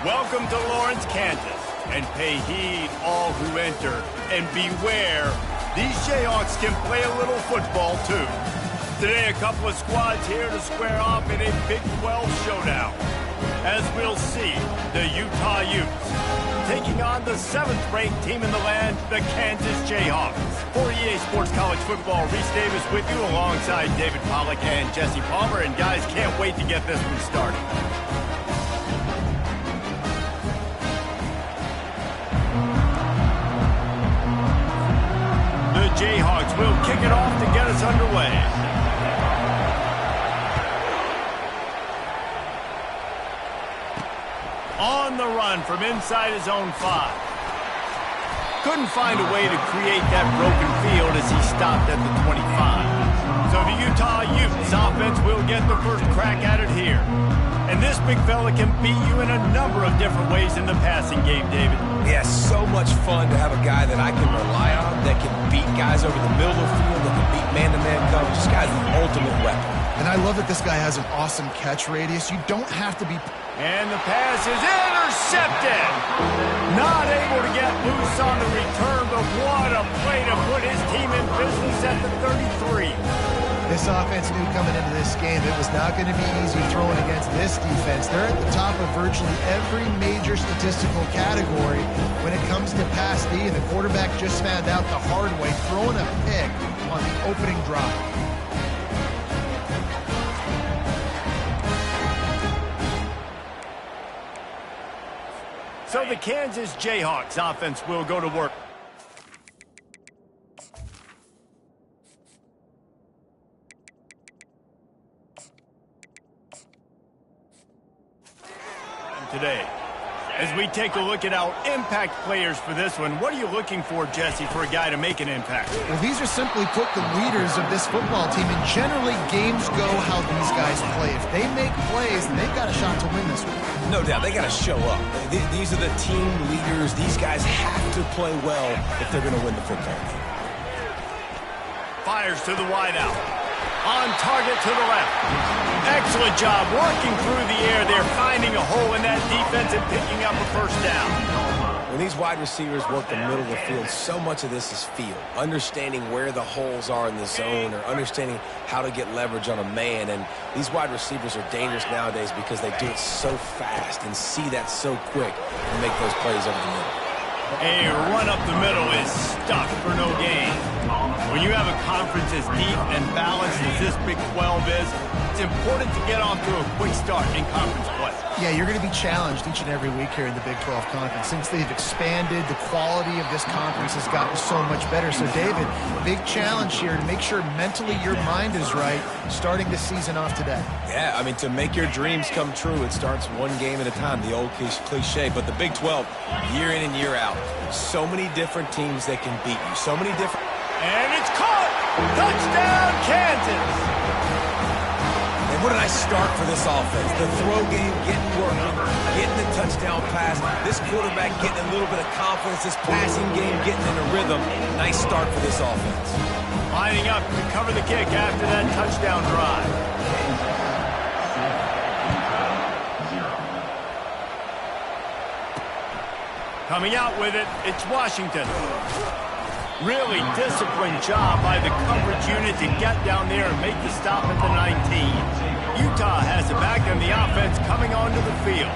Welcome to Lawrence, Kansas, and pay heed all who enter, and beware, these Jayhawks can play a little football too. Today, a couple of squads here to square off in a Big 12 showdown. As we'll see, the Utah Utes taking on the 7th-ranked team in the land, the Kansas Jayhawks. For EA Sports College Football, Reese Davis with you alongside David Pollack and Jesse Palmer, and guys, can't wait to get this one started. The Jayhawks will kick it off to get us underway. On the run from inside his own 5. Couldn't find a way to create that broken field as he stopped at the 25. So the Utah Utes offense will get the first crack at it here. And this big fella can beat you in a number of different ways in the passing game, David. Yeah, so much fun to have a guy that I can rely on, that can beat guys over the middle of the field, that can beat man-to-man coverage. This guy's the ultimate weapon. And I love that this guy has an awesome catch radius. You don't have to be... And the pass is intercepted. Not able to get loose on the return, but what a play to put his team in business at the 33. This offense knew coming into this game it was not going to be easy throwing against this defense. They're at the top of virtually every major statistical category when it comes to pass D, and the quarterback just found out the hard way, throwing a pick on the opening drive. So the Kansas Jayhawks offense will go to work. Today, as we take a look at our impact players for this one, what are you looking for, Jesse, for a guy to make an impact? Well, these are simply put the leaders of this football team, and generally games go how these guys play. If they make plays, then they've got a shot to win this one. No doubt, they got to show up. These are the team leaders. These guys have to play well if they're going to win the football game. Fires to the wideout. On target to the left. Excellent job working through the air there, finding a hole in that defense and picking up a first down. When these wide receivers work the middle of the field, so much of this is feel. Understanding where the holes are in the zone, or understanding how to get leverage on a man. And these wide receivers are dangerous nowadays because they do it so fast and see that so quick and make those plays over the middle. A run up the middle is stuck for no gain. When you have a conference as deep and balanced as this Big 12 is, it's important to get off to a quick start in conference play. Yeah, you're going to be challenged each and every week here in the Big 12 Conference. Since they've expanded, the quality of this conference has gotten so much better. So, David, big challenge here to make sure mentally your mind is right starting the season off today. Yeah, I mean, to make your dreams come true, it starts one game at a time, the old cliche. But the Big 12, year in and year out, so many different teams that can beat you, so many different... And it's caught! Touchdown, Kansas! And what a nice start for this offense. The throw game getting working, getting the touchdown pass. This quarterback getting a little bit of confidence. This passing game getting in a rhythm. Nice start for this offense. Lining up to cover the kick after that touchdown drive. Coming out with it, it's Washington. Really disciplined job by the coverage unit to get down there and make the stop at the 19. Utah has it back, and the offense coming onto the field.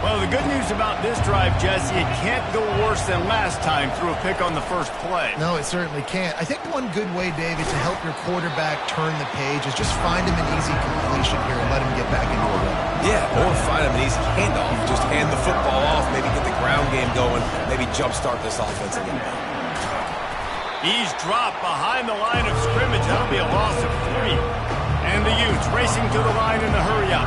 Well, the good news about this drive, Jesse, it can't go worse than last time through a pick on the first play. No, it certainly can't. I think one good way, David, to help your quarterback turn the page is just find him an easy completion here and let him get back into a run. Yeah, or find him an easy handoff. Just hand the football off, maybe get the ground game going, maybe jumpstart this offense a little bit. He's dropped behind the line of scrimmage. That'll be a loss of 3. And the Utes racing to the line in the hurry-up.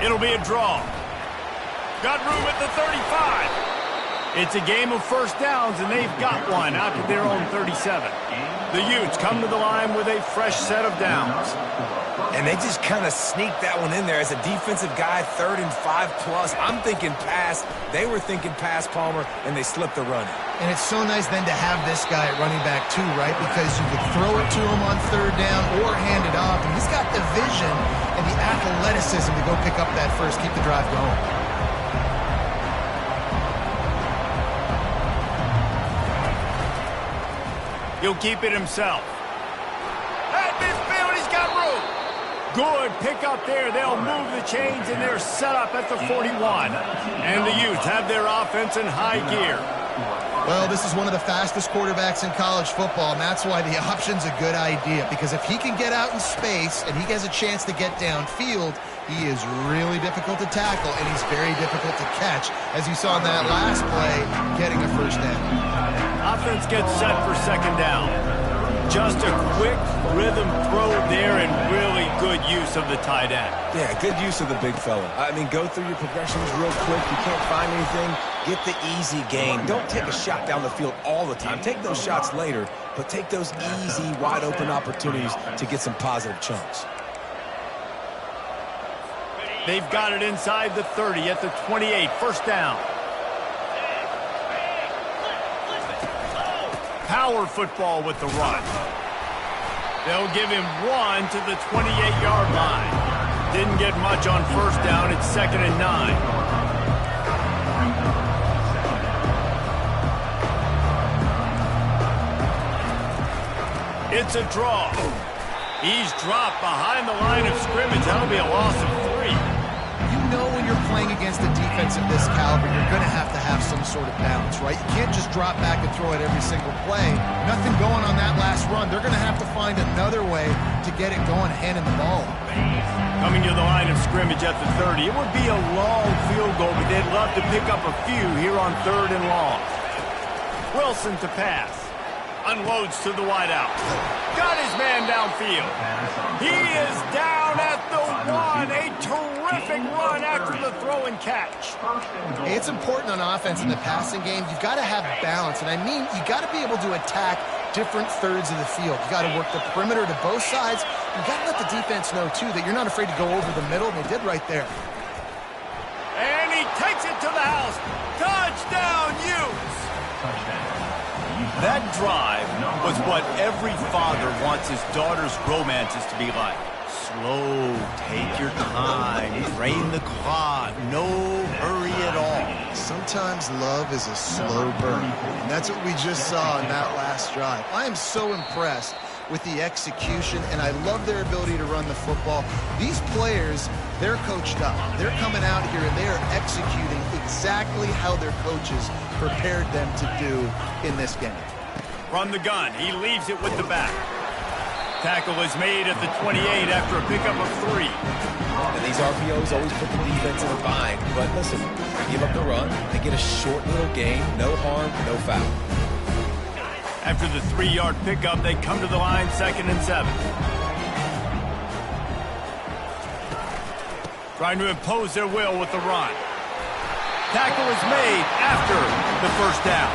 It'll be a draw. Got room at the 35. It's a game of first downs, and they've got one out to their own 37. The Utes come to the line with a fresh set of downs. And they just kind of sneaked that one in there as a defensive guy, 3rd and 5+. I'm thinking pass. They were thinking pass, Palmer, and they slipped the run. And it's so nice then to have this guy at running back too, right? Because you could throw it to him on 3rd down or hand it off. And he's got the vision and the athleticism to go pick up that first, keep the drive going. He'll keep it himself. At midfield, he's got room. Good pick up there. They'll move the chains, and they're set up at the 41. And the Utes have their offense in high gear. Well, this is one of the fastest quarterbacks in college football, and that's why the option's a good idea. Because if he can get out in space and he has a chance to get downfield, he is really difficult to tackle, and he's very difficult to catch. As you saw in that last play, getting a first down. Offense gets set for 2nd down. Just a quick rhythm throw there and really good use of the tight end. Yeah, good use of the big fella. I mean, go through your progressions real quick. You can't find anything. Get the easy gain. Don't take a shot down the field all the time. Take those shots later, but take those easy, wide-open opportunities to get some positive chunks. They've got it inside the 30 at the 28. First down. Power football with the run. They'll give him 1 to the 28-yard line. Didn't get much on first down. It's 2nd and 9. It's a draw. He's dropped behind the line of scrimmage. That'll be a loss of 3. You know when you're playing against a defense of this caliber, you're going to have some sort of balance, right? You can't just drop back and throw it every single play. Nothing going on that last run. They're going to have to find another way to get it going, handing the ball off. Coming to the line of scrimmage at the 30. It would be a long field goal, but they'd love to pick up a few here on 3rd and long. Wilson to pass. Unloads to the wideout. Got his man downfield. He is down at the 1. A terrific run after the throw and catch. Hey, it's important on offense in the passing game. You've got to have balance. And I mean, you got to be able to attack different thirds of the field. You got to work the perimeter to both sides. You got to let the defense know, too, that you're not afraid to go over the middle. And they did right there. And he takes it to the house. Touchdown, Utes. That drive was what every father wants his daughter's romances to be like. Slow, take your time, drain the clock, no hurry at all. Sometimes love is a slow burn, and that's what we just saw in that last drive. I am so impressed with the execution, and I love their ability to run the football. These players, they're coached up. They're coming out here, and they are executing exactly how their coaches prepared them to do in this game. From the gun, he leaves it with the back. Tackle is made at the 28 after a pickup of 3. And these RPOs always put the defense in a bind. But listen, give up the run. They get a short little gain. No harm, no foul. After the 3-yard pickup, they come to the line 2nd and 7. Trying to impose their will with the run. Tackle is made after the first down.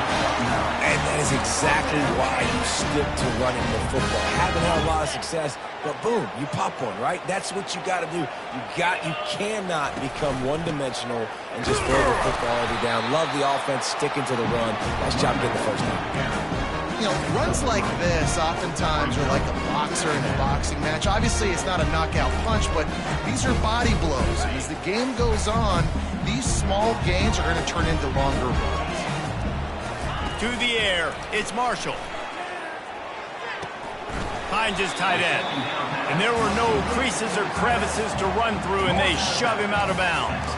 And that is exactly why you stick to running the football. Haven't had a lot of success, but boom, you pop one, right? That's what you got to do. You cannot become one-dimensional and just throw the football every down. Love the offense, sticking to the run. Nice job getting the first down. You know, runs like this oftentimes are like a boxer in a boxing match. Obviously, it's not a knockout punch, but these are body blows. And as the game goes on, these small gains are going to turn into longer runs. To the air, it's Marshall. Finds his tight end. And there were no creases or crevices to run through, and they shove him out of bounds.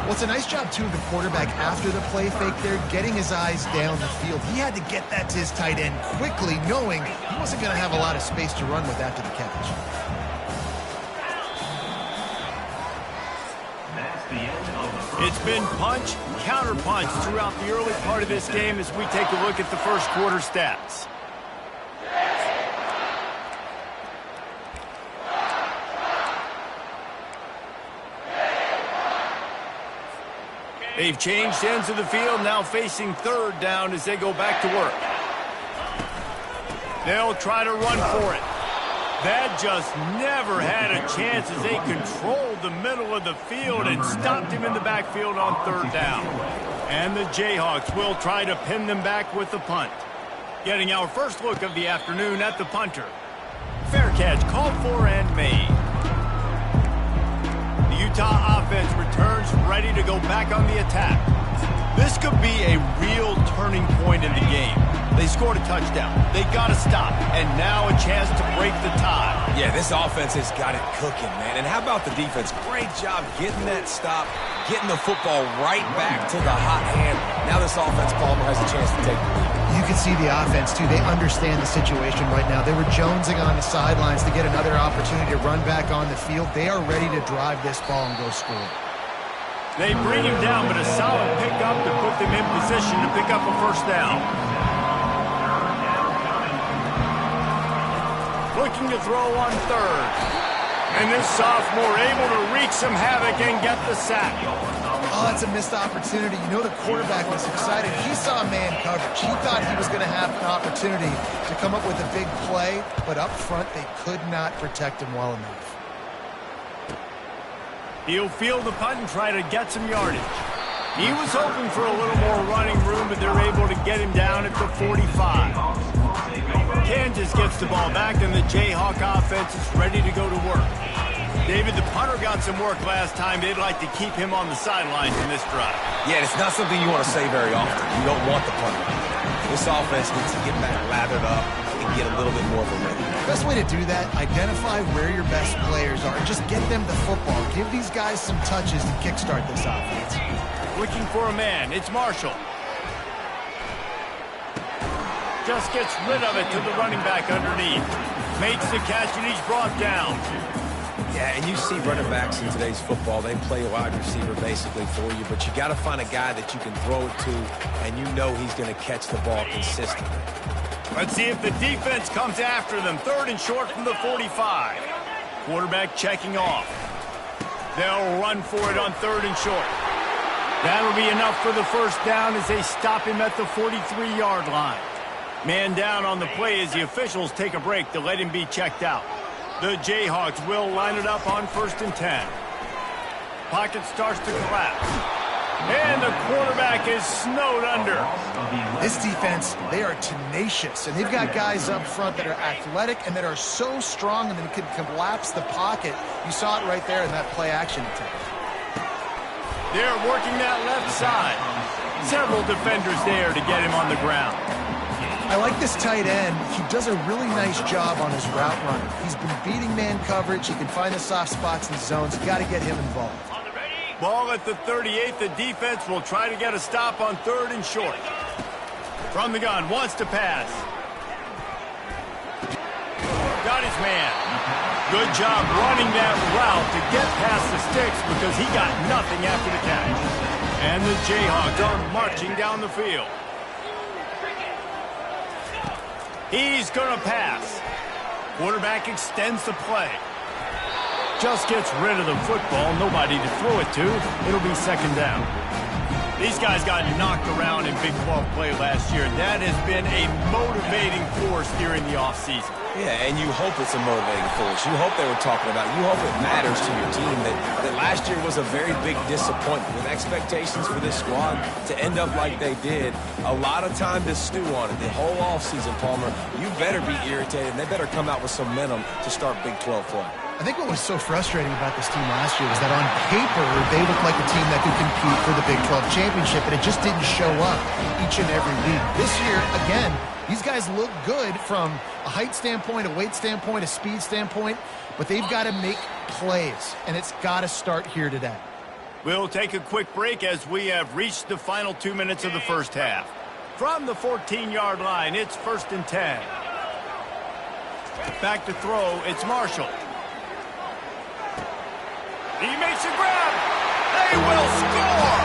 Well, it's a nice job, too, of the quarterback after the play fake there, getting his eyes down the field. He had to get that to his tight end quickly, knowing he wasn't going to have a lot of space to run with after the catch. It's been punch, counter punch throughout the early part of this game as we take a look at the first quarter stats. They've changed ends of the field, now facing third down as they go back to work. They'll try to run for it. That just never had a chance as they controlled the middle of the field and stopped him in the backfield on third down. And the Jayhawks will try to pin them back with the punt. Getting our first look of the afternoon at the punter. Fair catch called for and made. The Utah offense returns ready to go back on the attack. This could be a real turning point in the game. They scored a touchdown. They got to stop. And now a chance to break the tie. Yeah, this offense has got it cooking, man. And how about the defense? Great job getting that stop, getting the football right back to the hot hand. Now this offense, Palmer, has a chance to take the lead. You can see the offense, too. They understand the situation right now. They were jonesing on the sidelines to get another opportunity to run back on the field. They are ready to drive this ball and go score. They bring him down, but a solid pickup to put them in position to pick up a first down. Looking to throw on third. And this sophomore able to wreak some havoc and get the sack. Oh, that's a missed opportunity. You know the quarterback was excited. He saw man coverage. He thought he was going to have an opportunity to come up with a big play, but up front they could not protect him well enough. He'll field the punt and try to get some yardage. He was hoping for a little more running room, but they're able to get him down at the 45. Kansas gets the ball back, and the Jayhawk offense is ready to go to work. David, the punter got some work last time. They'd like to keep him on the sidelines in this drive. Yeah, it's not something you want to say very often. You don't want the punter. This offense needs to get back lathered up and get a little bit more of a rhythm. Best way to do that, identify where your best players are and just get them the football. Give these guys some touches to kickstart this offense. Looking for a man. It's Marshall. Just gets rid of it to the running back underneath. Makes the catch, and he's brought down. Yeah, and you see running backs in today's football, they play a wide receiver basically for you, but you got to find a guy that you can throw it to, and you know he's going to catch the ball consistently. Let's see if the defense comes after them. Third and short from the 45. Quarterback checking off. They'll run for it on third and short. That'll be enough for the first down as they stop him at the 43-yard line. Man down on the play as the officials take a break to let him be checked out. The Jayhawks will line it up on 1st and 10. Pocket starts to collapse. And the quarterback is snowed under. This defense, they are tenacious, and they've got guys up front that are athletic and that are so strong and that can collapse the pocket. You saw it right there in that play-action attempt. They're working that left side. Several defenders there to get him on the ground. I like this tight end. He does a really nice job on his route running. He's been beating man coverage. He can find the soft spots in zones. You got to get him involved. Ball at the 38. The defense will try to get a stop on third and short. From the gun, wants to pass. Got his man. Good job running that route to get past the sticks because he got nothing after the catch. And the Jayhawks are marching down the field. He's going to pass. Quarterback extends the play. Just gets rid of the football. Nobody to throw it to. It'll be second down. These guys got knocked around in Big 12 play last year. That has been a motivating force during the offseason. Yeah, and you hope it's a motivating force. You hope they were talking about it. You hope it matters to your team that last year was a very big disappointment with expectations for this squad to end up like they did. A lot of time to stew on it. The whole offseason, Palmer, you better be irritated, and they better come out with some momentum to start Big 12 play. I think what was so frustrating about this team last year was that on paper, they looked like a team that could compete for the Big 12 championship, and it just didn't show up each and every week. This year, again, these guys look good from a height standpoint, a weight standpoint, a speed standpoint, but they've got to make plays, and it's got to start here today. We'll take a quick break as we have reached the final 2 minutes of the first half. From the 14-yard line, it's 1st and 10. Back to throw, it's Marshall. He makes a grab. They will score.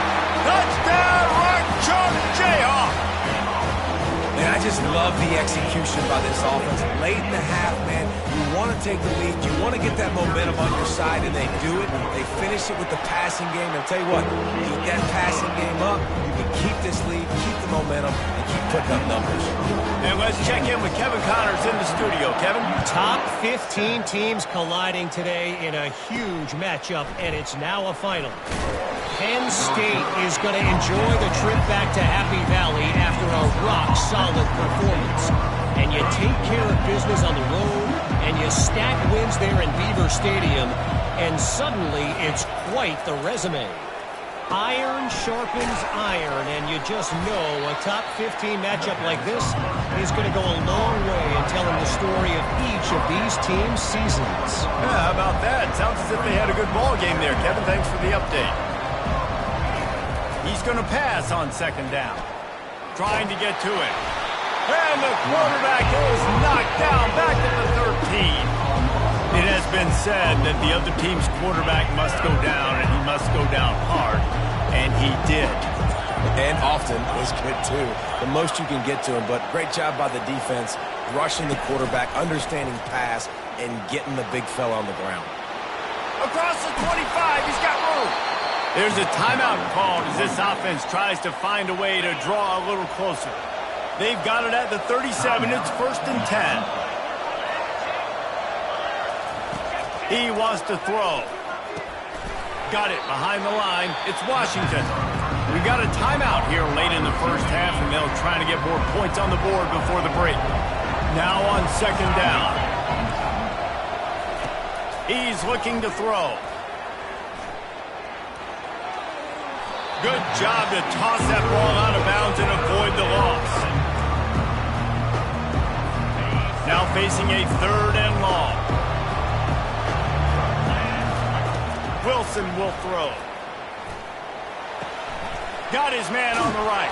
Touchdown, Rock Chalk Jayhawk. Man, I just love the execution by this offense. Late in the half, man, you want to take the lead. You want to get that momentum on your side, and they do it. They finish it with the passing game. And I'll tell you what, keep that passing game up. You can keep this lead, keep the momentum, and keep putting up numbers. And let's check in with Kevin Connors in the studio. Kevin? Top 15 teams colliding today in a huge matchup, and it's now a final. Penn State is going to enjoy the trip back to Happy Valley after a rock-solid performance. And you take care of business on the road, and you stack wins there in Beaver Stadium, and suddenly it's quite the resume. Iron sharpens iron, and you just know a top 15 matchup like this is going to go a long way in telling the story of each of these teams' seasons. Yeah, how about that? Sounds as if they had a good ball game there. Kevin, thanks for the update. He's going to pass on second down. Trying to get to it. And the quarterback is knocked down back at the 13. It has been said that the other team's quarterback must go down, and he must go down hard. And he did. And often is good, too. The most you can get to him, but great job by the defense, rushing the quarterback, understanding pass, and getting the big fella on the ground. Across the 25, he's got room. There's a timeout called as this offense tries to find a way to draw a little closer. They've got it at the 37. It's 1st and 10. He wants to throw. Got it behind the line. It's Washington. We got a timeout here late in the first half, and they'll try to get more points on the board before the break. Now on second down. He's looking to throw. Good job to toss that ball out of bounds and avoid the loss. Now facing a 3rd and long. Wilson will throw. Got his man on the right.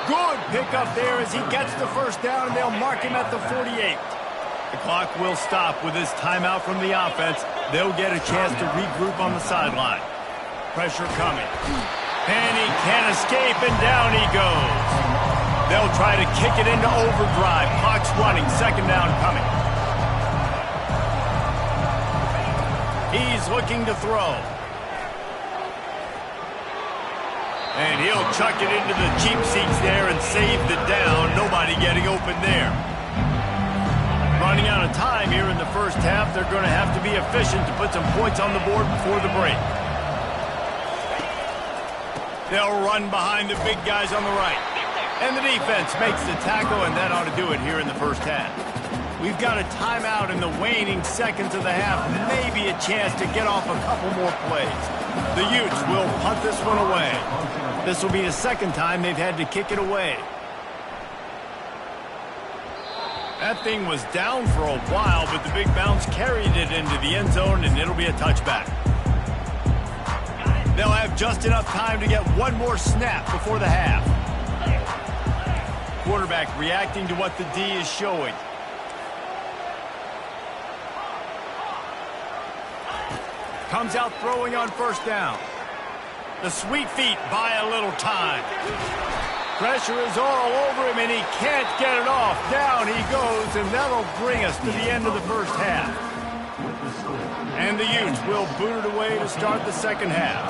Good pickup there as he gets the first down, and they'll mark him at the 48. The clock will stop with this timeout from the offense. They'll get a chance to regroup on the sideline. Pressure coming. And he can't escape, and down he goes. They'll try to kick it into overdrive. Clock's running. Second down coming. He's looking to throw. And he'll chuck it into the cheap seats there and save the down. Nobody getting open there. Running out of time here in the first half. They're going to have to be efficient to put some points on the board before the break. They'll run behind the big guys on the right. And the defense makes the tackle, and that ought to do it here in the first half. We've got a timeout in the waning seconds of the half. Maybe a chance to get off a couple more plays. The Utes will punt this one away. This will be the second time they've had to kick it away. That thing was down for a while, but the big bounce carried it into the end zone, and it'll be a touchback. They'll have just enough time to get one more snap before the half. Quarterback reacting to what the D is showing. Comes out throwing on first down. The sweet feet buy a little time. Pressure is all over him, and he can't get it off. Down he goes, and that'll bring us to the end of the first half. And the Utes will boot it away to start the second half.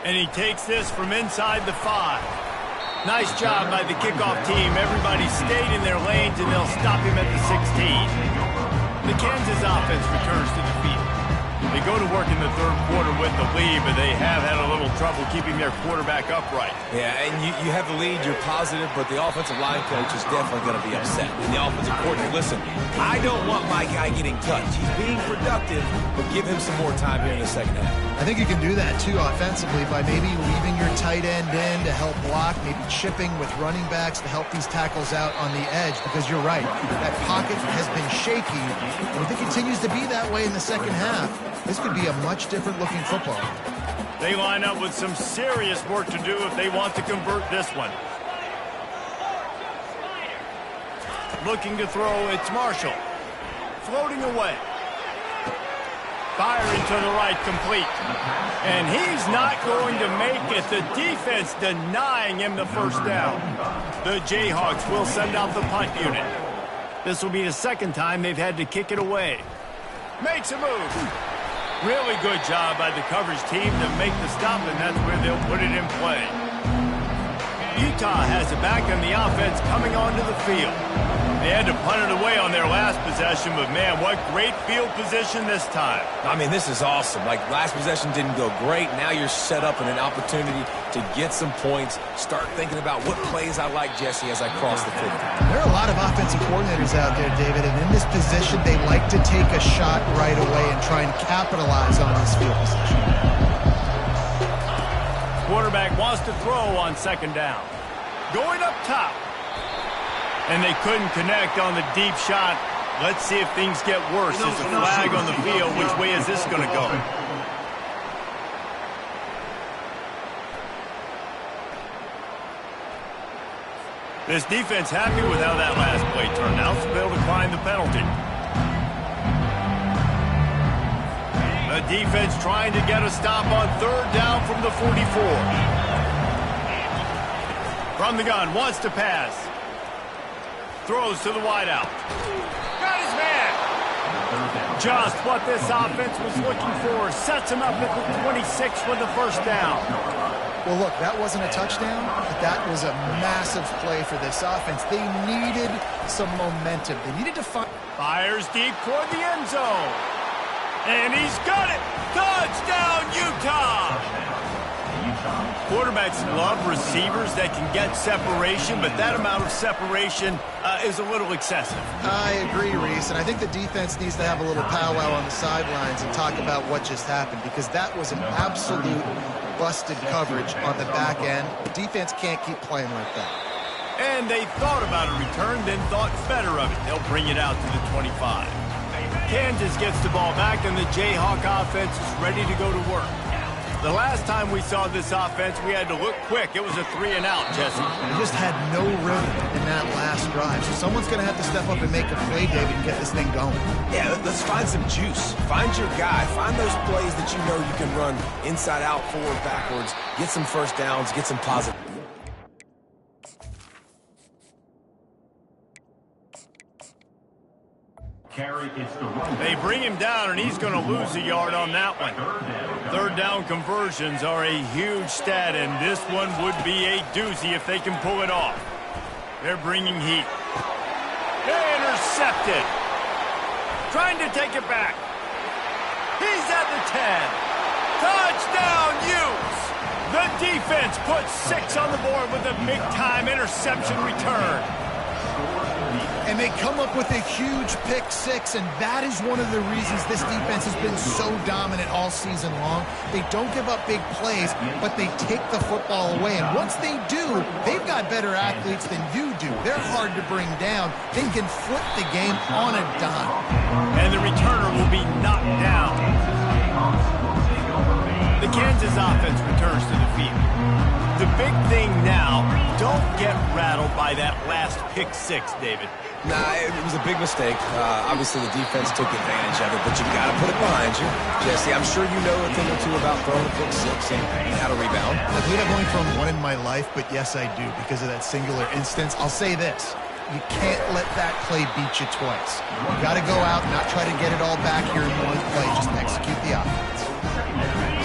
And he takes this from inside the 5. Nice job by the kickoff team. Everybody stayed in their lanes, and they'll stop him at the 16. The Kansas offense returns to the field. They go to work in the third quarter with the lead, but they have had a little trouble keeping their quarterback upright. Yeah, and you have the lead, you're positive, but the offensive line coach is definitely going to be upset. And the offensive coordinator, listen, I don't want my guy getting touched. He's being productive, but give him some more time here in the second half. I think you can do that, too, offensively, by maybe leaving your tight end in to help block, maybe chipping with running backs to help these tackles out on the edge, because you're right. That pocket has been shaky, and if it continues to be that way in the second half, this could be a much different looking football. They line up with some serious work to do if they want to convert this one. Looking to throw, it's Marshall. Floating away. Firing to the right, complete. And he's not going to make it. The defense denying him the first down. The Jayhawks will send out the punt unit. This will be the second time they've had to kick it away. Makes a move. Really good job by the coverage team to make the stop, and that's where they'll put it in play. Utah has it back on the offense coming onto the field. They had to punt it away on their last possession, but man, what great field position this time. I mean, this is awesome. Like, last possession didn't go great. Now you're set up in an opportunity to get some points. Start thinking about what plays I like, Jesse, as I cross the 50. There are a lot of offensive coordinators out there, David, and in this position, they like to take a shot right away and try and capitalize on this field position. Quarterback wants to throw on second down. Going up top. And they couldn't connect on the deep shot. Let's see if things get worse. There's a flag on the field. Which way is this going to go? This defense happy with how that last play turned out, so they'll decline the penalty. The defense trying to get a stop on third down from the 44. From the gun, wants to pass. Throws to the wideout. Got his man. Just what this offense was looking for. Sets him up at the 26 for the first down. Well, look, that wasn't a touchdown, but that was a massive play for this offense. They needed some momentum. They needed to find... Fires deep toward the end zone. And he's got it. Touchdown, Utah. Quarterbacks love receivers that can get separation, but that amount of separation is a little excessive. I agree, Reese, and I think the defense needs to have a little powwow on the sidelines and talk about what just happened, because that was an absolute busted coverage on the back end. The defense can't keep playing like that. And they thought about a return, then thought better of it. They'll bring it out to the 25. Kansas gets the ball back, and the Jayhawk offense is ready to go to work. The last time we saw this offense, we had to look quick. It was a 3-and-out, Jesse. They just had no rhythm in that last drive. So someone's going to have to step up and make a play, David, and get this thing going. Yeah, let's find some juice. Find your guy. Find those plays that you know you can run inside out, forward, backwards. Get some first downs. Get some positive. They bring him down, and he's going to lose a yard on that one. Third down conversions are a huge stat, and this one would be a doozy if they can pull it off. They're bringing heat. Intercepted. Trying to take it back. He's at the 10. Touchdown, Utes. The defense puts 6 on the board with a big-time interception return. And they come up with a huge pick-6, and that is one of the reasons this defense has been so dominant all season long. They don't give up big plays, but they take the football away. And once they do, they've got better athletes than you do. They're hard to bring down. They can flip the game on a dime. And the returner will be knocked down. The Kansas offense returns to the field. The big thing now, don't get rattled by that last pick-6, David. Nah, it was a big mistake. Obviously, the defense took advantage of it, but you got to put it behind you. Jesse, I'm sure you know a thing or two about throwing a pick-6 and how to rebound. I believe I've only thrown one in my life, but yes, I do, because of that singular instance. I'll say this. You can't let that play beat you twice. You got to go out and not try to get it all back here in one play. Just execute the offense.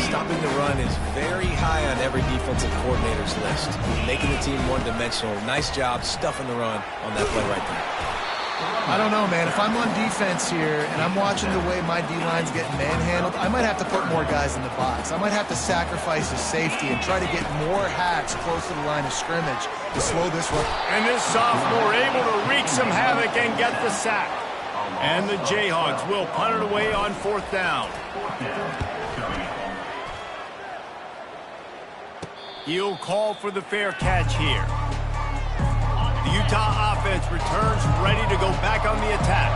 Stopping the run is very high on every defensive coordinator's list. Making the team one-dimensional. Nice job stuffing the run on that play right there. I don't know, man. If I'm on defense here and I'm watching the way my D-line's getting manhandled, I might have to put more guys in the box. I might have to sacrifice his safety and try to get more hacks close to the line of scrimmage to slow this run. And this sophomore able to wreak some havoc and get the sack. And the Jayhawks will punt it away on fourth down. He'll call for the fair catch here. The Utah offense returns ready to go back on the attack.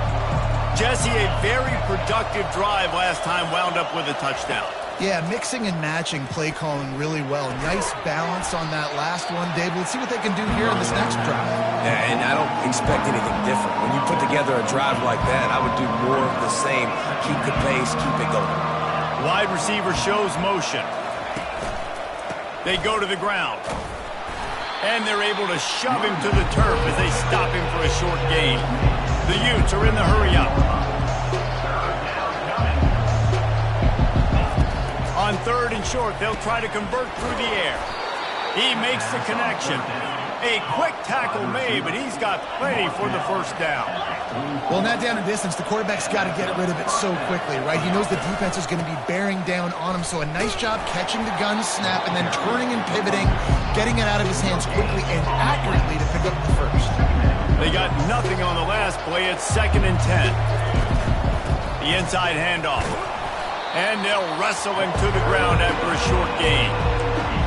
Jesse, a very productive drive last time wound up with a touchdown. Yeah, mixing and matching play calling really well. Nice balance on that last one, Dave. Let's see what they can do here in this next drive. Yeah, and I don't expect anything different. When you put together a drive like that, I would do more of the same. Keep the pace, keep it going. Wide receiver shows motion. They go to the ground. And they're able to shove him to the turf as they stop him for a short gain. The Utes are in the hurry-up. On 3rd and short, they'll try to convert through the air. He makes the connection. A quick tackle made, but he's got plenty for the first down. Well, not down in distance, the quarterback's got to get rid of it so quickly, right? He knows the defense is going to be bearing down on him, so a nice job catching the gun snap and then turning and pivoting, getting it out of his hands quickly and accurately to pick up the first. They got nothing on the last play. It's 2nd and 10. The inside handoff. And they'll wrestle him to the ground after a short gain.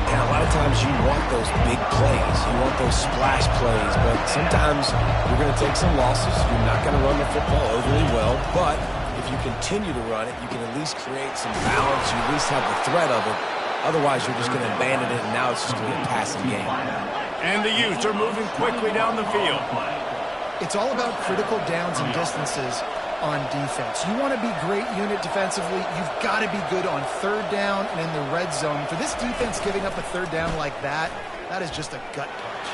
And a lot of times you want those big plays. You want those splash plays. But sometimes you're going to take some losses. You're not going to run the football overly well. But if you continue to run it, you can at least create some balance. You at least have the threat of it. Otherwise, you're just going to abandon it, and now it's just going to be a passing game. And the Utes are moving quickly down the field. It's all about critical downs and distances on defense. You want to be great unit defensively, you've got to be good on 3rd down and in the red zone. For this defense giving up a 3rd down like that, that is just a gut punch.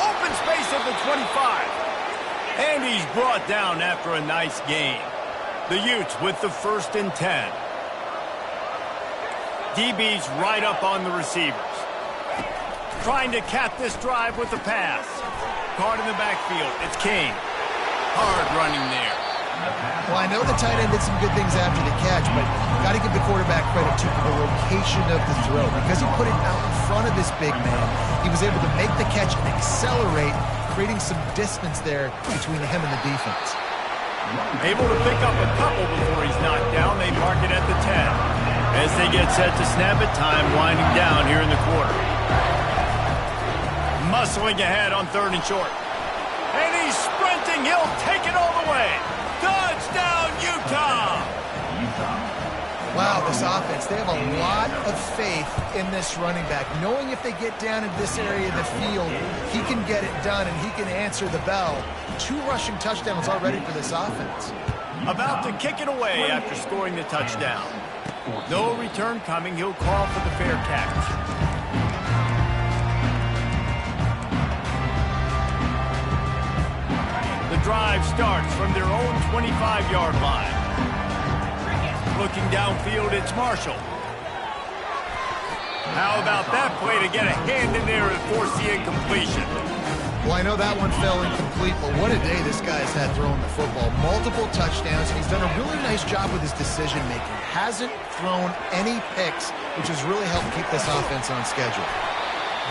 Open space at the 25. And he's brought down after a nice gain. The Utes with the 1st and 10. DB's right up on the receivers. Trying to cap this drive with the pass. Caught in the backfield. It's King. Hard running there. Well, I know the tight end did some good things after the catch, but got to give the quarterback credit to the location of the throw. Because he put it out in front of this big man, he was able to make the catch and accelerate, creating some distance there between him and the defense. Able to pick up a couple before he's knocked down. They mark it at the 10. As they get set to snap it, time winding down here in the quarter. Muscling ahead on 3rd and short. And he's sprinting. He'll take it all the way. Touchdown, Utah! Wow, this offense, they have a lot of faith in this running back, knowing if they get down into this area of the field, he can get it done and he can answer the bell. 2 rushing touchdowns already for this offense. About to kick it away after scoring the touchdown. No return coming. He'll call for the fair catch. The drive starts from their own 25-yard line. Looking downfield, it's Marshall. How about that play to get a hand in there and force the incompletion? Well, I know that one fell incomplete, but what a day this guy's had throwing the football. Multiple touchdowns, and he's done a really nice job with his decision-making. Hasn't thrown any picks, which has really helped keep this offense on schedule.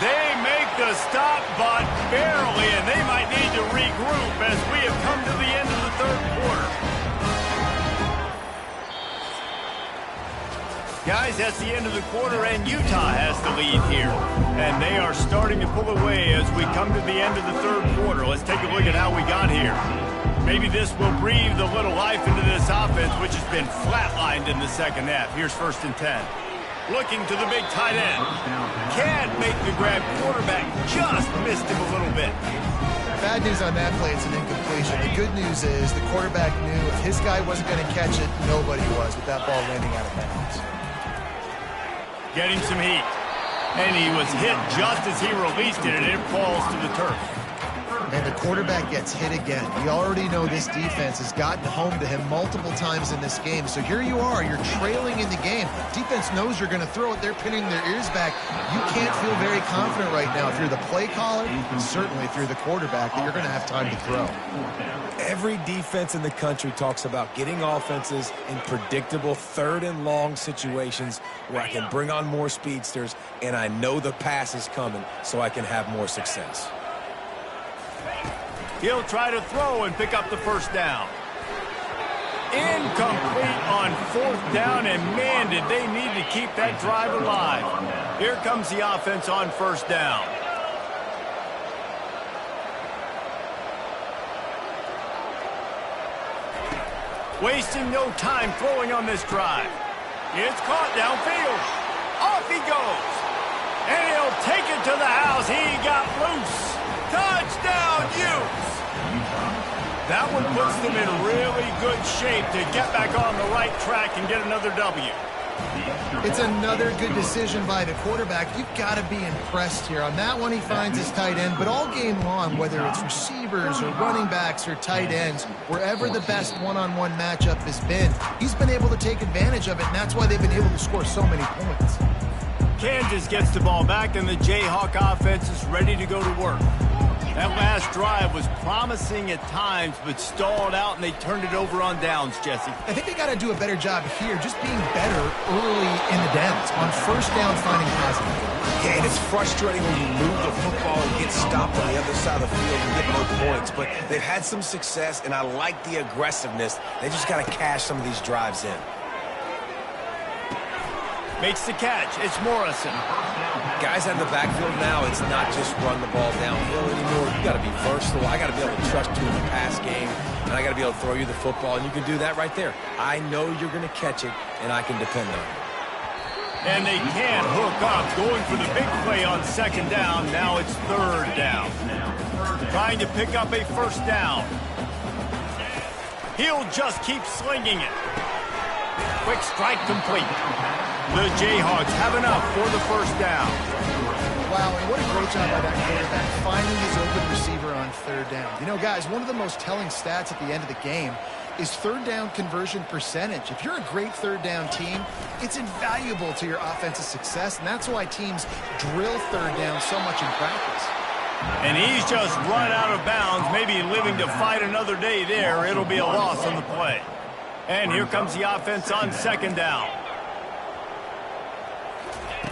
They make the stop, but barely, and they might need to regroup as we have come to the end of the 3rd quarter. Guys, that's the end of the quarter, and Utah has the lead here. And they are starting to pull away as we come to the end of the 3rd quarter. Let's take a look at how we got here. Maybe this will breathe a little life into this offense, which has been flatlined in the 2nd half. Here's 1st and 10. Looking to the big tight end. Can't make the grab. Quarterback just missed him a little bit. Bad news on that play, it's an incompletion. The good news is the quarterback knew if his guy wasn't going to catch it, nobody was with that ball landing out of bounds. Getting some heat. And he was hit just as he released it, and it falls to the turf. And the quarterback gets hit again. We already know this defense has gotten home to him multiple times in this game. So here you are, you're trailing in the game. Defense knows you're going to throw it. They're pinning their ears back. You can't feel very confident right now if you're the play caller, and certainly if you're the quarterback, that you're going to have time to throw. Every defense in the country talks about getting offenses in predictable 3rd and long situations where I can bring on more speedsters and I know the pass is coming so I can have more success. He'll try to throw and pick up the 1st down. Incomplete on 4th down, and man, did they need to keep that drive alive. Here comes the offense on 1st down. Wasting no time throwing on this drive. It's caught downfield. Off he goes. And he'll take it to the house. He got loose. Touchdown! That one puts them in really good shape to get back on the right track and get another W. It's another good decision by the quarterback. You've got to be impressed here. On that one, he finds his tight end, but all game long, whether it's receivers or running backs or tight ends, wherever the best one-on-one matchup has been, he's been able to take advantage of it, and that's why they've been able to score so many points. Kansas gets the ball back, and the Jayhawk offense is ready to go to work. That last drive was promising at times, but stalled out, and they turned it over on downs, Jesse. I think they got to do a better job here, just being better early in the downs. On first down, finding positive. Yeah, and it's frustrating when you move the football and get stopped on the other side of the field and get no points. But they've had some success, and I like the aggressiveness. They just got to cash some of these drives in. Makes the catch. It's Morrison. Guys out in the backfield now, it's not just run the ball downhill anymore. You got to be versatile. I got to be able to trust you in the pass game, and I got to be able to throw you the football, and you can do that right there. I know you're going to catch it, and I can depend on it. And they can't hook up. Going for the big play on second down. Now it's third down. Trying to pick up a first down. He'll just keep slinging it. Quick strike complete. The Jayhawks have enough for the first down. Wow, and what a great job by that quarterback finding his open receiver on third down. You know, guys, one of the most telling stats at the end of the game is third down conversion percentage. If you're a great third down team, it's invaluable to your offensive success, and that's why teams drill third down so much in practice. And he's just run out of bounds, maybe living to fight another day there. It'll be a loss on the play. And here comes the offense on second down.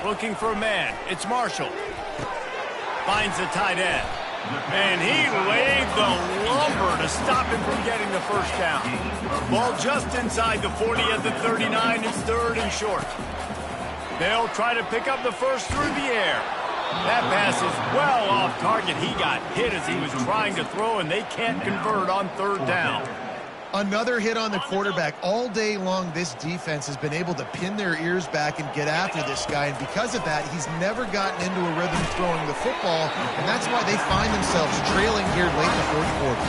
Looking for a man. It's Marshall. Finds the tight end. And he laid the lumber to stop him from getting the first down. Ball just inside the 40 at the 39. It's third and short. They'll try to pick up the first through the air. That pass is well off target. He got hit as he was trying to throw, and they can't convert on third down. Another hit on the quarterback. All day long, this defense has been able to pin their ears back and get after this guy, and because of that, he's never gotten into a rhythm throwing the football, and that's why they find themselves trailing here late in the fourth quarter.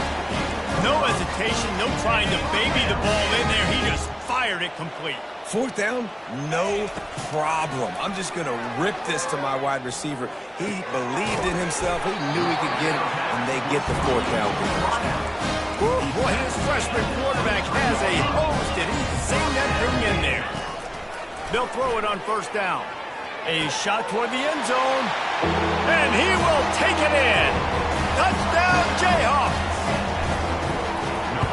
No hesitation, no trying to baby the ball in there. He just fired it complete. Fourth down, no problem. I'm just going to rip this to my wide receiver. He believed in himself. He knew he could get it, and they get the fourth down. Boy, this freshman quarterback has a hose. Did he sing that thing in there? They'll throw it on first down. A shot toward the end zone. And he will take it in. Touchdown, Jayhawks.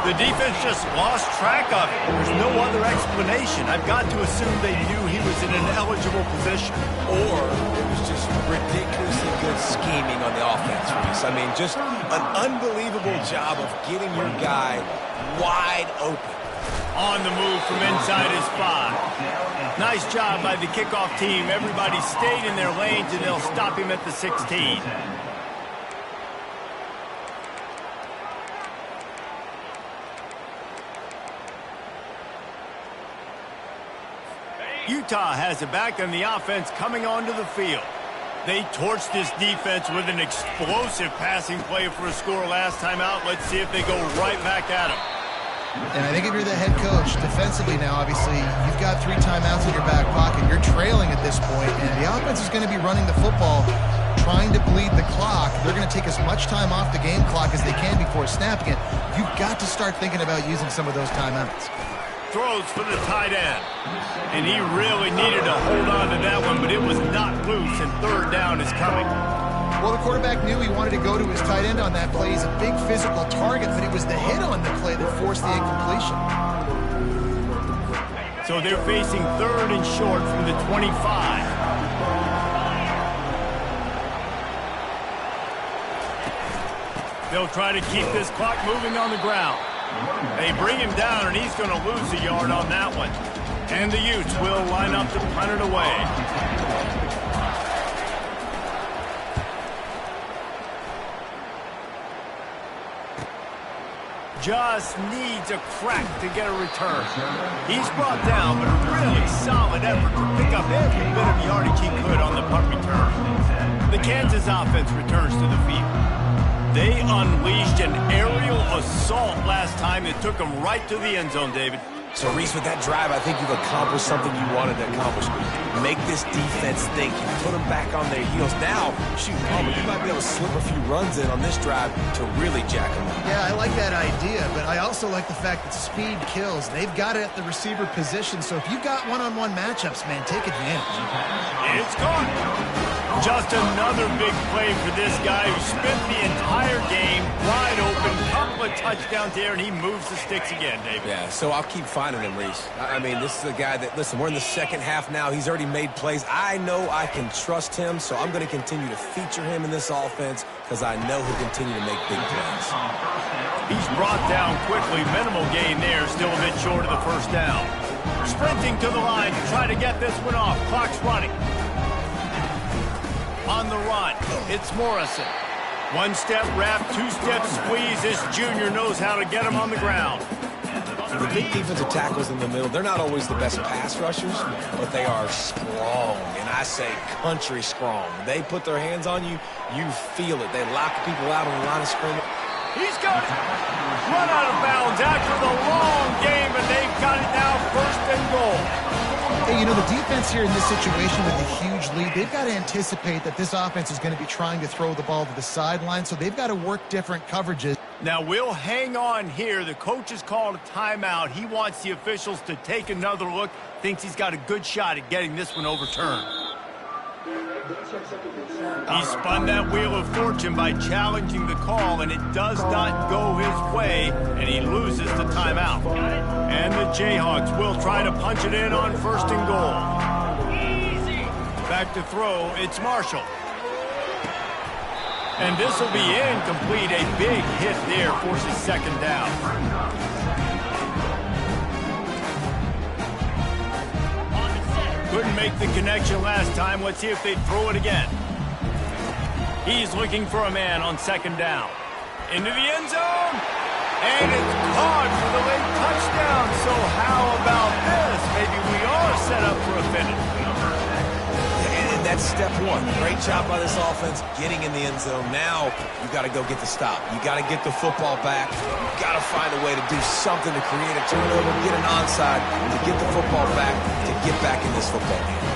The defense just lost track of it. There's no other explanation. I've got to assume they knew he was in an eligible position. Or it was just ridiculously good scheming on the offense, Reese. I mean, just an unbelievable job of getting your guy wide open. On the move from inside his 5. Nice job by the kickoff team. Everybody stayed in their lanes, and they'll stop him at the 16. Utah has it back, and the offense coming onto the field. They torched this defense with an explosive passing play for a score last time out. Let's see if they go right back at him. And I think if you're the head coach, defensively now, obviously, you've got 3 timeouts in your back pocket. You're trailing at this point, and the offense is going to be running the football, trying to bleed the clock. They're going to take as much time off the game clock as they can before snapping it. You've got to start thinking about using some of those timeouts. Throws for the tight end. And he really needed to hold on to that one, but it was not loose, and third down is coming. Well, the quarterback knew he wanted to go to his tight end on that play. He's a big physical target, but it was the hit on the play that forced the incompletion. So they're facing third and short from the 25. They'll try to keep this clock moving on the ground. They bring him down, and he's going to lose a yard on that one. And the Utes will line up to punt it away. Just needs a crack to get a return. He's brought down, but a really solid effort to pick up every bit of yardage he could on the punt return. The Kansas offense returns to the field. They unleashed an aerial assault last time that took them right to the end zone, David. So, Reese, with that drive, I think you've accomplished something you wanted to accomplish. Make this defense think. You put them back on their heels. Now, shoot, Palmer, you might be able to slip a few runs in on this drive to really jack them up. Yeah, I like that idea, but I also like the fact that speed kills. They've got it at the receiver position, so if you've got one-on-one matchups, man, take advantage. It's caught. Just another big play for this guy who spent the entire game wide open. Couple of touchdowns there, and he moves the sticks again, David. Yeah, so I'll keep finding him, Reese. I mean, this is a guy that, listen, we're in the second half now. He's already made plays. I know I can trust him, so I'm going to continue to feature him in this offense because I know he'll continue to make big plays. He's brought down quickly. Minimal gain there, still a bit short of the first down. Sprinting to the line to try to get this one off. Clock's running. On the run, it's Morrison. One-step wrap, two-step squeeze. This junior knows how to get him on the ground. The big defensive tackles in the middle, they're not always the best pass rushers, but they are strong, and I say country strong. They put their hands on you, you feel it. They lock people out on the line of scrimmage. He's got it. Run out of bounds after the long game, and they've got it now first and goal. Hey, you know, the defense here in this situation with a huge lead, they've got to anticipate that this offense is going to be trying to throw the ball to the sideline, so they've got to work different coverages. Now, we'll hang on here. The coach has called a timeout. He wants the officials to take another look. Thinks he's got a good shot at getting this one overturned. He spun that wheel of fortune by challenging the call, and it does not go his way, and he loses the timeout. And the Jayhawks will try to punch it in on first and goal. Back to throw, it's Marshall. And this will be incomplete. A big hit there forces second down. Couldn't make the connection last time. Let's see if they throw it again. He's looking for a man on second down. Into the end zone. And it's caught for the late touchdown. So how about this? Maybe we are set up for a finish. And that's step one. Great job by this offense getting in the end zone. Now you got to go get the stop. You got to get the football back. You got to find a way to do something to create a turnover, get an onside, to get the football back, to get back in this football game.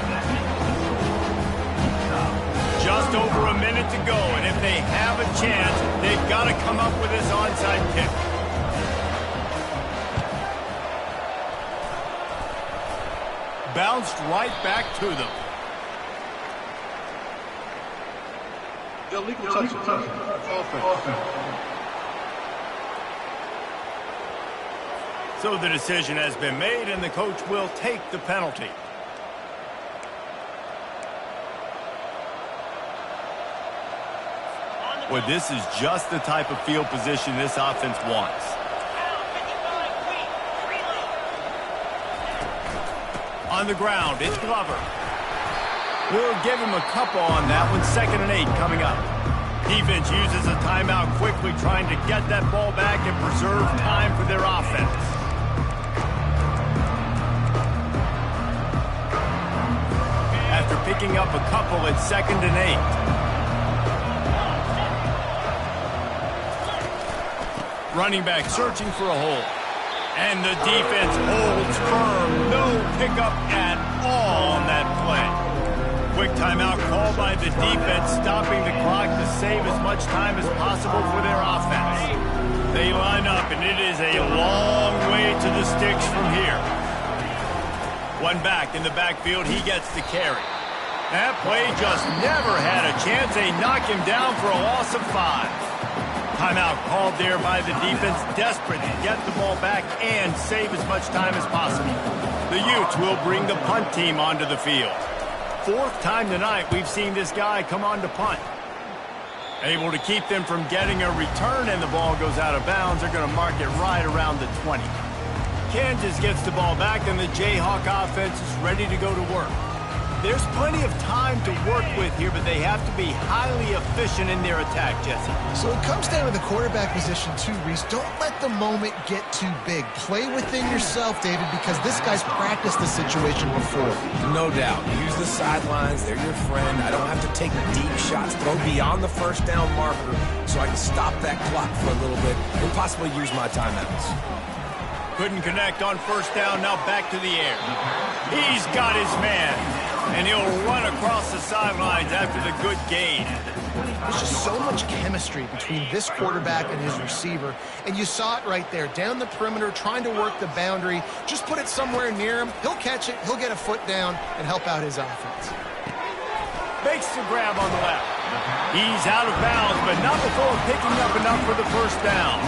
Just over a minute to go, and if they have a chance, they've got to come up with this onside kick. Bounced right back to them. Illegal touch. So the decision has been made, and the coach will take the penalty. Well, this is just the type of field position this offense wants. On the ground, it's Glover. We'll give him a couple on that one. 2nd and 8 coming up. Defense uses a timeout quickly, trying to get that ball back and preserve time for their offense. After picking up a couple, it's 2nd and 8. Running back searching for a hole. And the defense holds firm. No pickup at all on that play. Quick timeout called by the defense, stopping the clock to save as much time as possible for their offense. They line up, and it is a long way to the sticks from here. One back in the backfield, he gets the carry. That play just never had a chance. They knock him down for a loss of 5. Timeout called there by the defense, desperate to get the ball back and save as much time as possible. The Utes will bring the punt team onto the field. 4th time tonight we've seen this guy come on to punt. Able to keep them from getting a return, and the ball goes out of bounds. They're going to mark it right around the 20. Kansas gets the ball back, and the Jayhawk offense is ready to go to work. there's plenty of time to work with here, but they have to be highly efficient in their attack, Jesse. So it comes down to the quarterback position too, Reese. Don't let the moment get too big. Play within yourself, David, because this guy's practiced the situation before. No doubt. Use the sidelines. They're your friend. I don't have to take deep shots, throw beyond the first down marker so I can stop that clock for a little bit and possibly use my timeouts. Couldn't connect on first down, now back to the air. He's got his man, and he'll run across the sidelines after the good gain. There's just so much chemistry between this quarterback and his receiver, and you saw it right there, down the perimeter, trying to work the boundary. Just put it somewhere near him, he'll catch it, he'll get a foot down, and help out his offense. Makes the grab on the left. He's out of bounds, but not before picking up enough for the first down.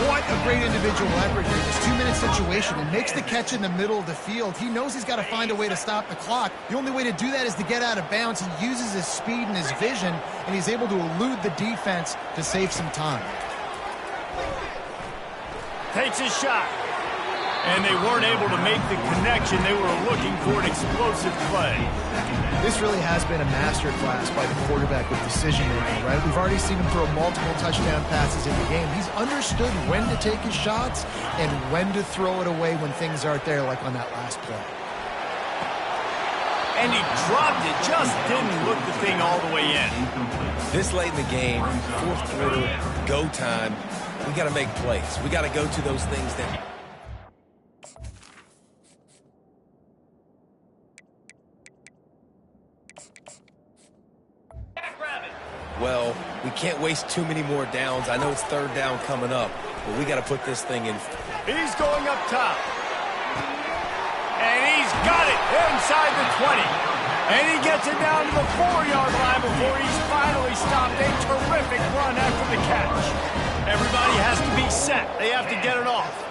What a great individual effort here. This 2-minute situation, and makes the catch in the middle of the field. He knows he's got to find a way to stop the clock. The only way to do that is to get out of bounds. He uses his speed and his vision, and he's able to elude the defense to save some time. Takes his shot. And they weren't able to make the connection. They were looking for an explosive play. This really has been a masterclass by the quarterback with decision-making, right? We've already seen him throw multiple touchdown passes in the game. He's understood when to take his shots and when to throw it away when things aren't there, like on that last play. And he dropped it, just didn't look the thing all the way in. This late in the game, fourth quarter, go time, we got to make plays. We got to go to those things that... Well, we can't waste too many more downs. I know it's third down coming up, but we got to put this thing in. He's going up top. And he's got it inside the 20. And he gets it down to the 4-yard line before he's finally stopped. A terrific run after the catch. Everybody has to be set. They have to get it off.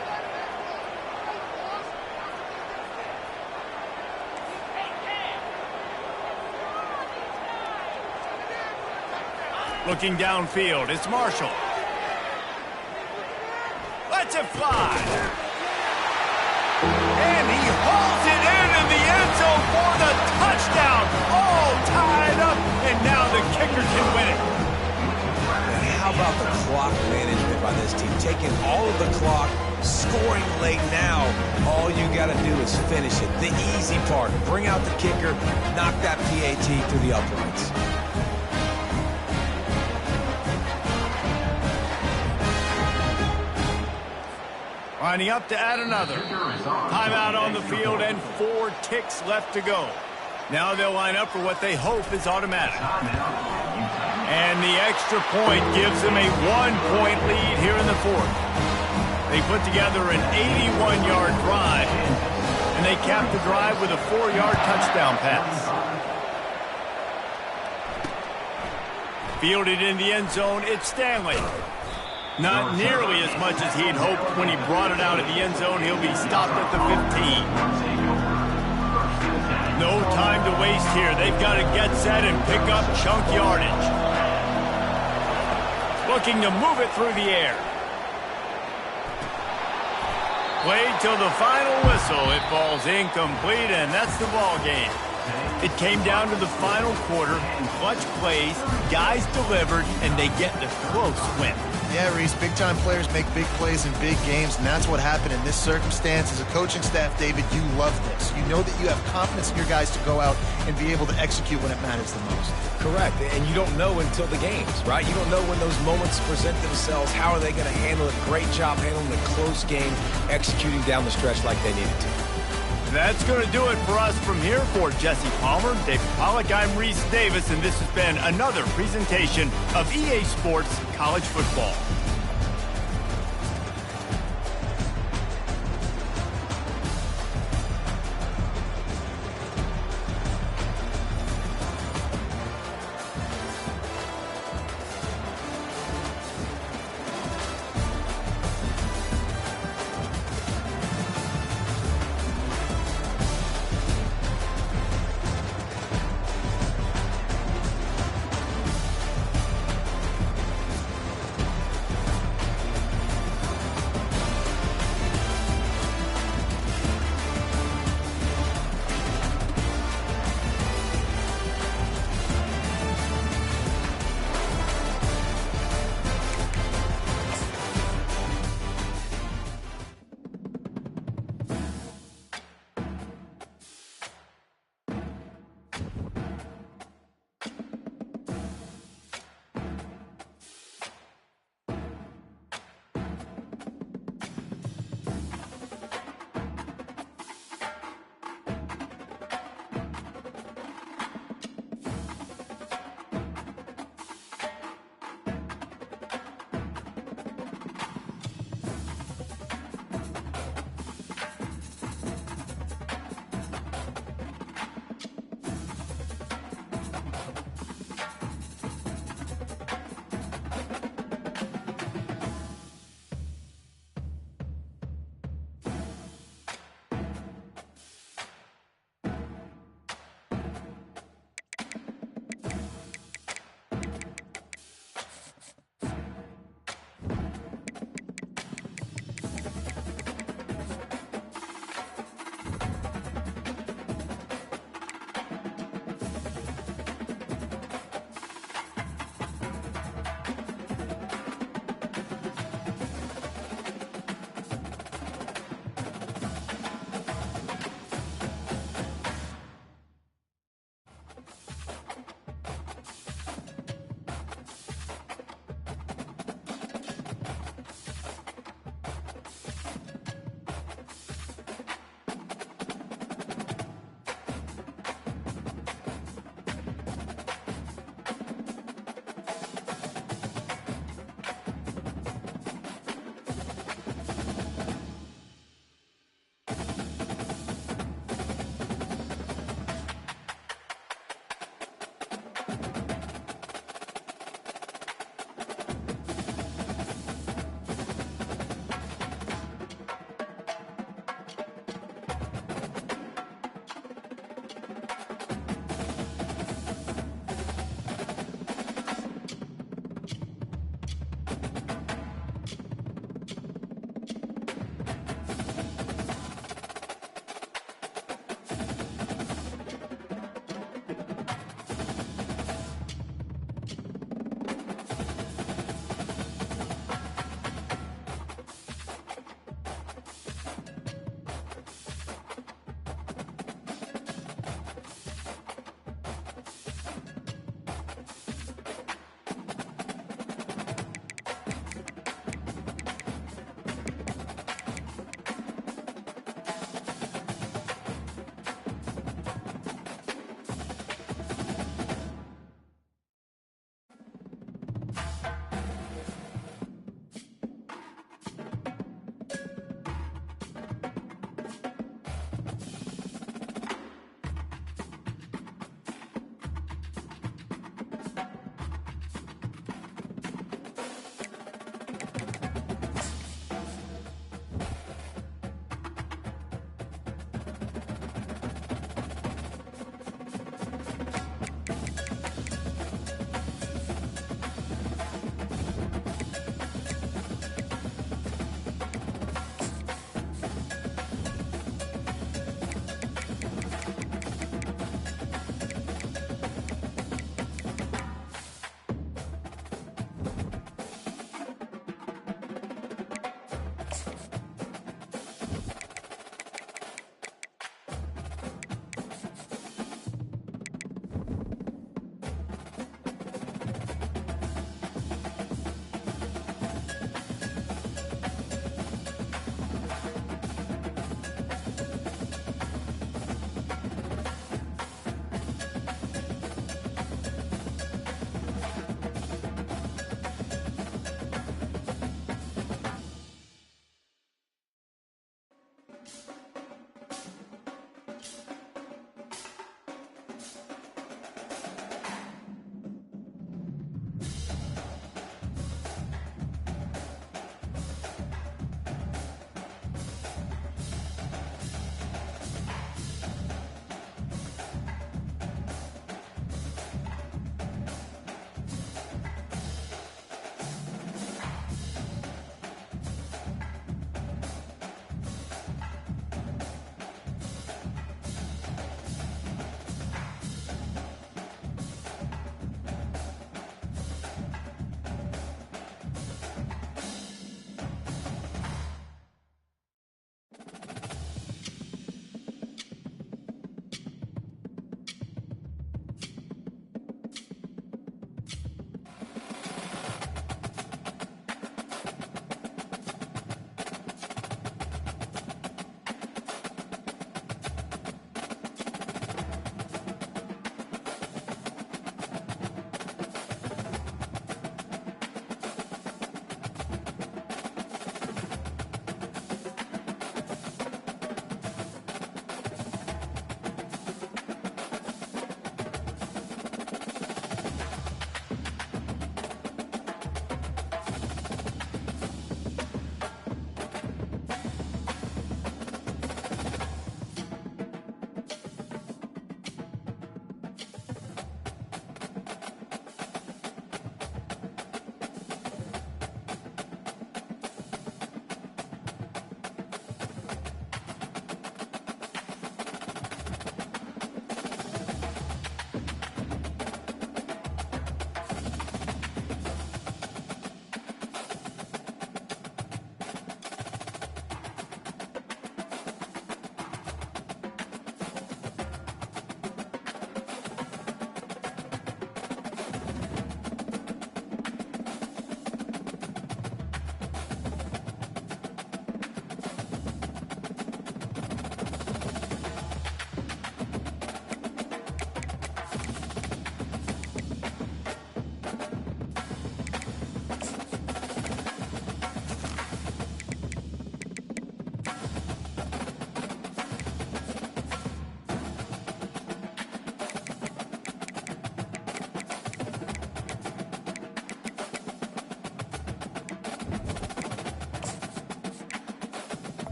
Looking downfield, it's Marshall. Lets it fly. And he hauls it in the end zone for the touchdown. All tied up, and now the kicker can win it. And how about the clock management by this team? Taking all of the clock, scoring late now. All you got to do is finish it. The easy part. Bring out the kicker, knock that PAT through the uprights. Lining up to add another. Timeout on the field and 4 ticks left to go. Now they'll line up for what they hope is automatic. And the extra point gives them a 1-point lead here in the fourth. They put together an 81-yard drive, and they cap the drive with a 4-yard touchdown pass. Fielded in the end zone, it's Stanley. Not nearly as much as he'd hoped when he brought it out of the end zone. He'll be stopped at the 15. No time to waste here. They've got to get set and pick up chunk yardage. Looking to move it through the air. Played till the final whistle. It falls incomplete, and that's the ball game. It came down to the final quarter. Clutch plays, guys delivered, and they get the close win. Yeah, Reese, big-time players make big plays in big games, and that's what happened in this circumstance. As a coaching staff, David, you love this. You know that you have confidence in your guys to go out and be able to execute when it matters the most. Correct, and you don't know until the games, right? You don't know when those moments present themselves. How are they going to handle it? Great job handling the close game, executing down the stretch like they needed to. That's going to do it for us from here. For Jesse Palmer, David Pollack, I'm Reese Davis, and this has been another presentation of EA Sports College Football.